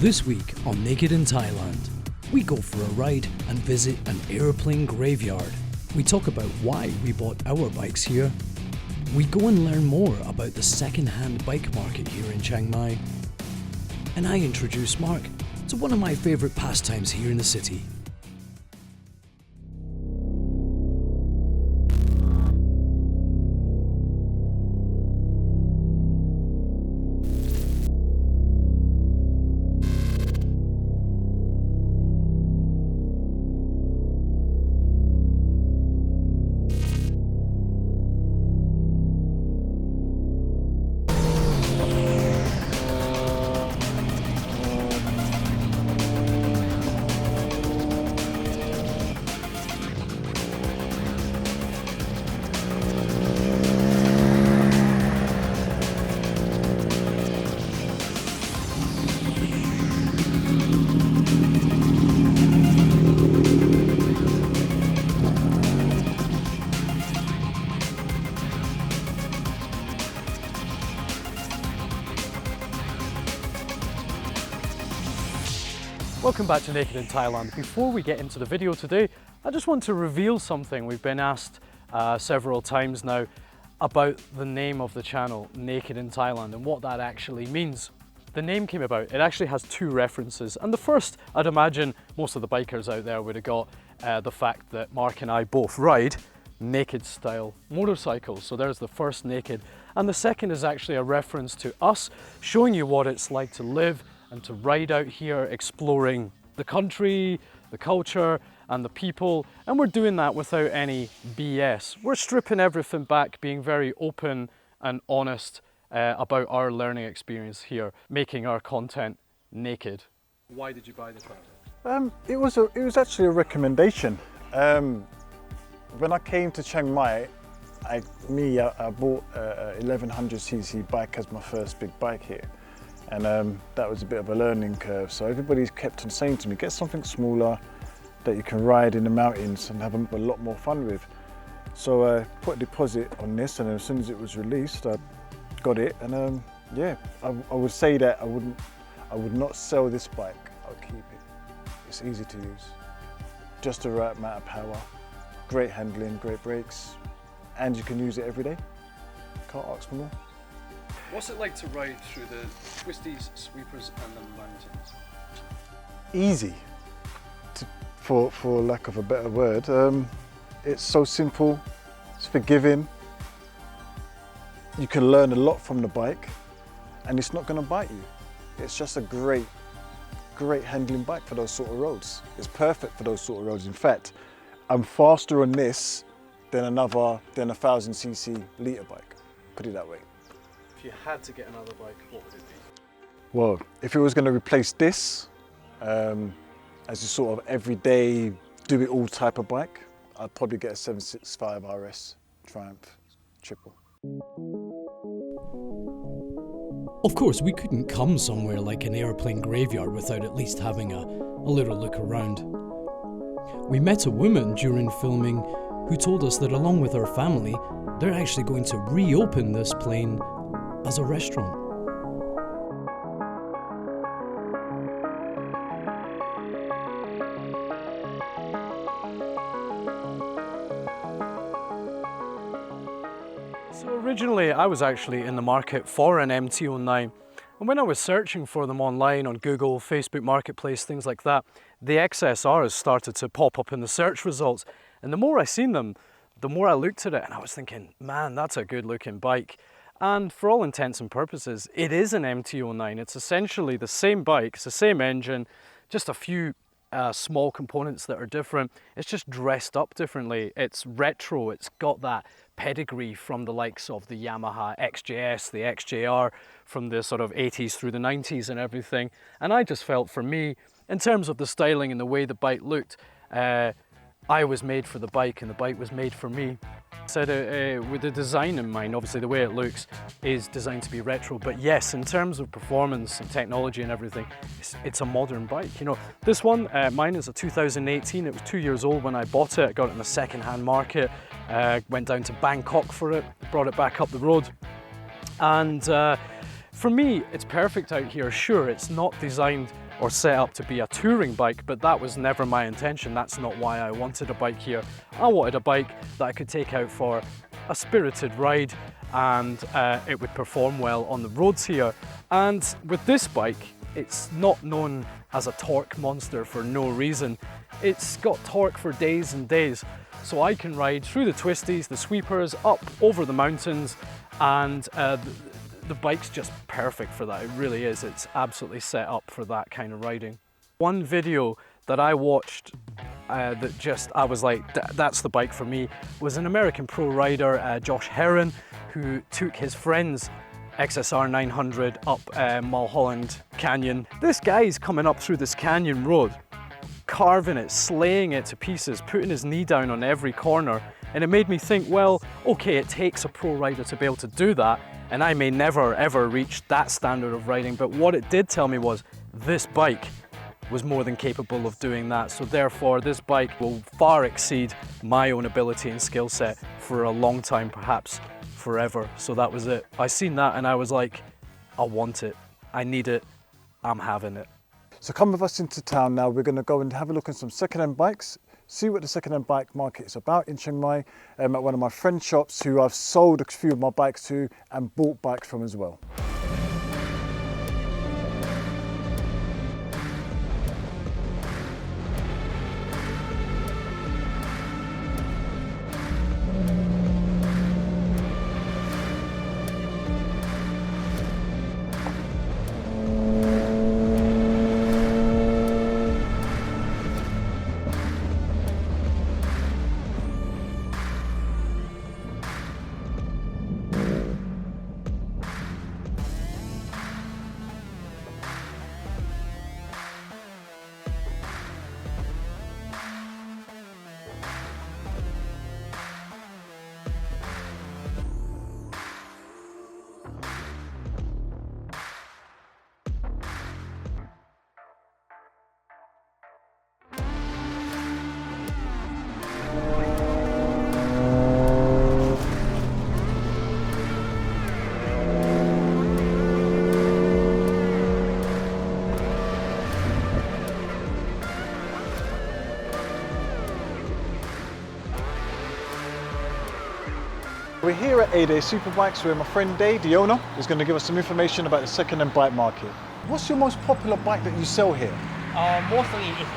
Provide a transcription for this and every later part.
This week on Naked in Thailand, we go for a ride and visit an aeroplane graveyard. We talk about why we bought our bikes here. We go and learn more about the second-hand bike market here in Chiang Mai. And I introduce Mark to one of my favourite pastimes here in the city. Welcome back to Naked in Thailand. Before we get into the video today, I just want to reveal something. We've been asked several times now about the name of the channel, Naked in Thailand, and what that actually means. The name came about, it actually has two references, and the first, I'd imagine most of the bikers out there would have got the fact that Mark and I both ride naked style motorcycles. So there's the first naked, and the second is actually a reference to us showing you what it's like to live and to ride out here exploring the country, the culture and the people, and we're doing that without any BS. We're stripping everything back, being very open and honest about our learning experience here, making our content naked. Why did you buy the car? It was actually a recommendation. When I came to Chiang Mai, I bought a 1100cc bike as my first big bike here. And that was a bit of a learning curve. So everybody's kept on saying to me, get something smaller that you can ride in the mountains and have a lot more fun with. So I put a deposit on this, and as soon as it was released, I got it. And yeah, I would say that I would not sell this bike, I'll keep it. It's easy to use, just the right amount of power, great handling, great brakes, and you can use it every day. Can't ask for more. What's it like to ride through the twisties, sweepers and the mountains? Easy, for lack of a better word. It's so simple, it's forgiving. You can learn a lot from the bike and it's not going to bite you. It's just a great handling bike for those sort of roads. It's perfect for those sort of roads. In fact, I'm faster on this than a 1000cc litre bike, put it that way. If you had to get another bike, what would it be? Well, if it was going to replace this as a sort of everyday, do it all type of bike, I'd probably get a 765 RS Triumph Triple. Of course, we couldn't come somewhere like an airplane graveyard without at least having a little look around. We met a woman during filming who told us that along with her family, they're actually going to reopen this plane as a restaurant. So originally I was actually in the market for an MT-09, and when I was searching for them online on Google, Facebook Marketplace, things like that, the XSRs started to pop up in the search results, and the more I seen them, the more I looked at it and I was thinking, man, that's a good looking bike. And for all intents and purposes, it is an MT-09. It's essentially the same bike, it's the same engine, just a few small components that are different. It's just dressed up differently. It's retro, it's got that pedigree from the likes of the Yamaha XJS, the XJR from the sort of 80s through the 90s and everything. And I just felt, for me, in terms of the styling and the way the bike looked, I was made for the bike and the bike was made for me. Said with the design in mind, obviously the way it looks is designed to be retro, but yes, in terms of performance and technology and everything, it's a modern bike. You know, this one, mine is a 2018. It was 2 years old when I bought it. I got it in the second-hand market, went down to Bangkok for it, brought it back up the road, and for me, it's perfect out here. Sure, it's not designed or set up to be a touring bike, but that was never my intention. That's not why I wanted a bike here. I wanted a bike that I could take out for a spirited ride, and it would perform well on the roads here. And with this bike, it's not known as a torque monster for no reason. It's got torque for days and days. So I can ride through the twisties, the sweepers, up over the mountains, and the bike's just perfect for that. It really is. It's absolutely set up for that kind of riding. One video that I watched I was like, that's the bike for me, was an American pro rider, Josh Herron, who took his friend's XSR 900 up Mulholland Canyon. This guy's coming up through this canyon road, carving it, slaying it to pieces, putting his knee down on every corner. And it made me think, well, okay, it takes a pro rider to be able to do that, and I may never ever reach that standard of riding, but what it did tell me was this bike was more than capable of doing that. So therefore, this bike will far exceed my own ability and skill set for a long time, perhaps forever. So that was it. I seen that and I was like, I want it, I need it, I'm having it. So come with us into town now. We're going to go and have a look at some second-hand bikes, see what the second-hand bike market is about in Chiang Mai, at one of my friend shops who I've sold a few of my bikes to and bought bikes from as well. We're here at A Day Superbikes where my friend Day, the owner, is going to give us some information about the second-hand bike market. What's your most popular bike that you sell here? Mostly it's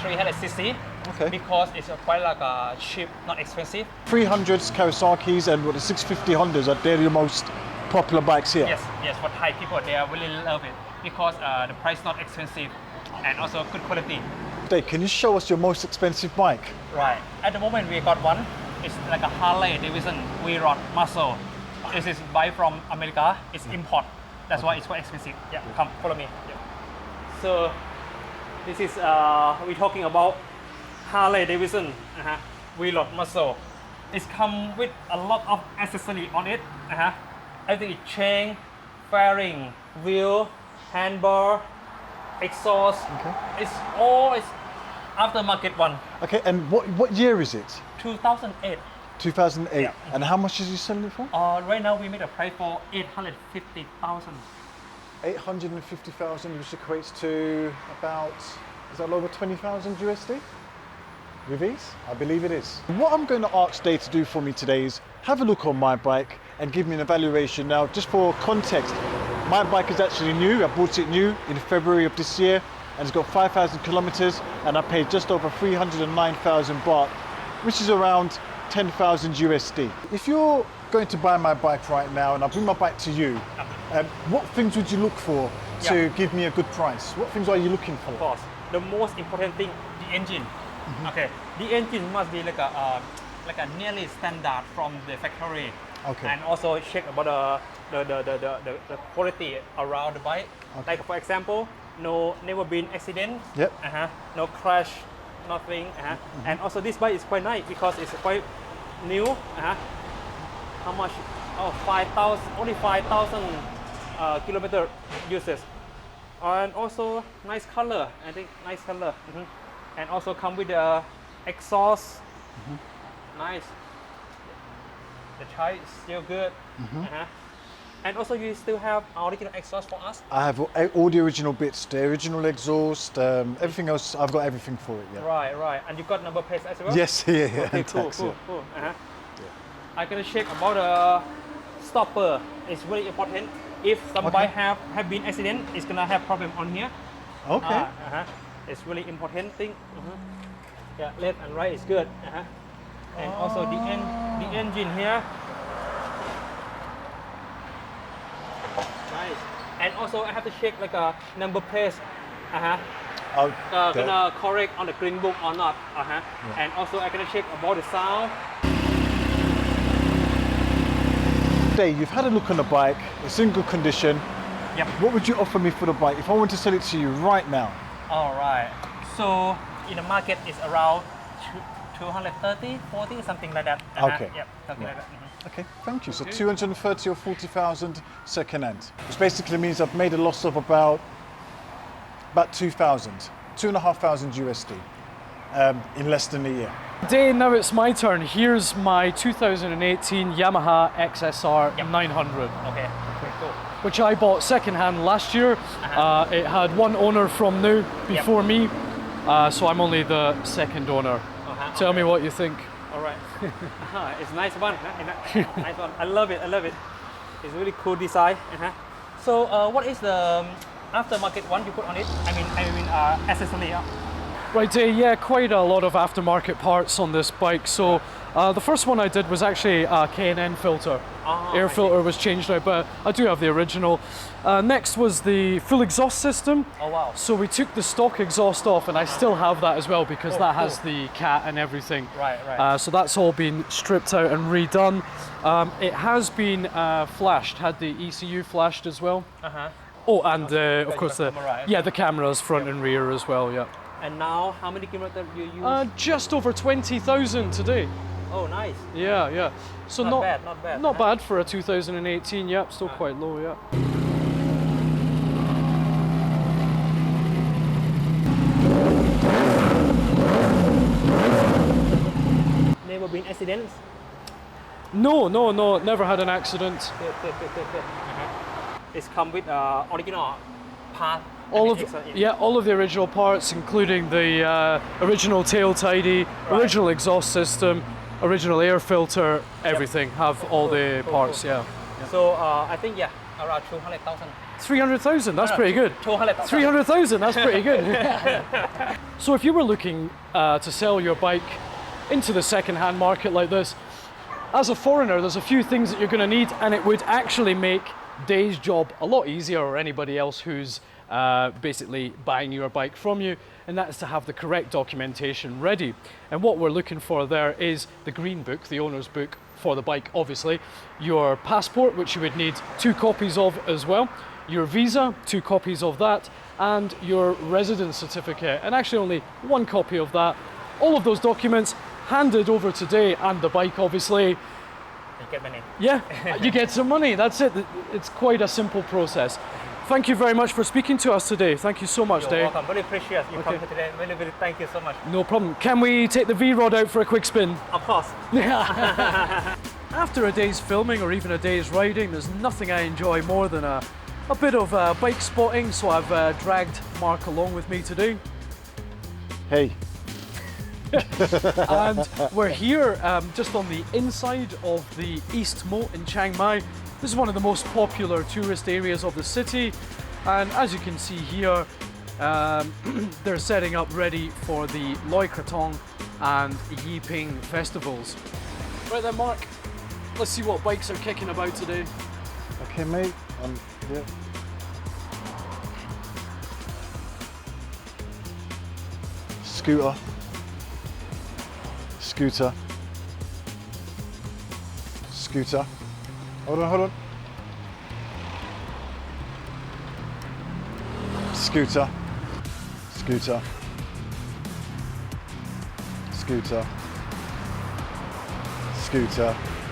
300cc. Okay. Because it's quite like cheap, not expensive. 300s, Kawasaki's and what the 650 Hondas are they're your most popular bikes here? Yes, for Thai people, they really love it because the price not expensive and also good quality. Day, can you show us your most expensive bike? Right, at the moment we got one. It's like a Harley Davidson V-Rod Muscle. This is buy from America. It's import. That's why it's quite expensive. Yeah, come follow me. Yeah. So this is we're talking about Harley Davidson V-Rod Muscle. It's come with a lot of accessory on it. Everything is chain, fairing, wheel, handbar, exhaust. Okay. It's aftermarket one. Okay, and what year is it? 2008. 2008. Yeah. And how much is you selling it for? Right now we made a price for 850,000. 850,000, which equates to about, is that over 20,000 USD? With ease? I believe it is. What I'm going to ask Day to do for me today is have a look on my bike and give me an evaluation. Now, just for context, my bike is actually new. I bought it new in February of this year, and it's got 5,000 kilometers, and I paid just over 309,000 baht, which is around 10,000 USD. If you're going to buy my bike right now and I bring my bike to you, what things would you look for to give me a good price? What things are you looking for? Of course, the most important thing, the engine. Okay, the engine must be like a nearly standard from the factory. Okay. And also check about the quality around the bike. Okay. Like for example, never been accident. Yep. No crash. Nothing. And also this bike is quite nice because it's quite new. How much? Oh, only 5,000 kilometer uses. And also nice color. I think nice color. And also come with the exhaust. Nice. The tire is still good. And also you still have original exhaust for us? I have all the original bits, the original exhaust, everything else. I've got everything for it. Yeah. Right. And you got number plates as well? Yes, yeah. Okay, and cool. tax, yeah. Uh-huh. I'm gonna check about the stopper. It's very important. If somebody have been accident, it's gonna have problem on here. Okay. It's really important thing. Yeah, left and right is good. And also the engine here. Nice. And also I have to check like a number plate. Gonna correct on the green book or not. And also I gonna check about the sound. Dave, you've had a look on the bike. It's in good condition. Yep. What would you offer me for the bike if I want to sell it to you right now? All right. So in the market it's around 230, 40, something like that. Okay. Yep. Something like that. Okay, thank you. So 230 or 40,000 second hand, which basically means I've made a loss of about 2,000, 2,500 USD in less than a year. Day, now it's my turn. Here's my 2018 Yamaha XSR 900. Okay, cool. Which I bought secondhand last year. It had one owner from new before me, so I'm only the second owner. Tell me what you think. All right. It's a nice one. Nice one. I love it. It's really cool design. So what is the aftermarket one you put on it? I mean accessory. Right, yeah, quite a lot of aftermarket parts on this bike. So the first one I did was actually a K&N filter. Air filter was changed out, but I do have the original. Next was the full exhaust system. Oh wow. So we took the stock exhaust off, and I still have that as well because that has the cat and everything. Right. So that's all been stripped out and redone. It has been flashed, had the ECU flashed as well. Oh, and of course the cameras front and rear as well, yeah. And now, how many kilometers do you use? Just over 20,000 today. Oh, nice. Yeah. So not bad. Not bad for a 2018. Yep, still quite low. Yeah. Never been accidents? No, never had an accident. Good. It's come with original part. All of the original parts, including the original tail tidy, original exhaust system, original air filter, everything. Have all the parts. Cool. Yeah. So I think around 200,000. 300,000. That's pretty good. 200,000. 300,000. That's pretty good. So if you were looking to sell your bike into the second-hand market like this, as a foreigner, there's a few things that you're going to need, and it would actually make Day's job a lot easier, or anybody else who's basically buying your bike from you, and that is to have the correct documentation ready. And what we're looking for there is the green book, the owner's book for the bike, obviously, your passport, which you would need 2 copies of as well, your visa, 2 copies of that, and your residence certificate, and actually only 1 copy of that. All of those documents handed over today, and the bike, obviously. You get money. Yeah, you get some money. That's it. It's quite a simple process. Thank you very much for speaking to us today. Thank you so much, Dave. You're welcome. Very appreciate you coming today. Really, thank you so much. No problem. Can we take the V-Rod out for a quick spin? Of course. After a day's filming or even a day's riding, there's nothing I enjoy more than a bit of bike spotting, so I've dragged Mark along with me today. Hey. And we're here just on the inside of the East Moat in Chiang Mai. This is one of the most popular tourist areas of the city, and as you can see here, they're setting up ready for the Loi Krathong and Yiping festivals. Right then, Mark, let's see what bikes are kicking about today. Okay, mate. Yeah. Scooter. Hold on. Scooter.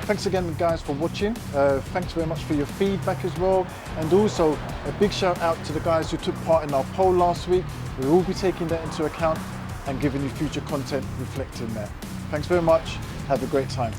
Thanks again, guys, for watching. Thanks very much for your feedback as well. And also a big shout out to the guys who took part in our poll last week. We will be taking that into account and giving you future content reflecting that. Thanks very much. Have a great time.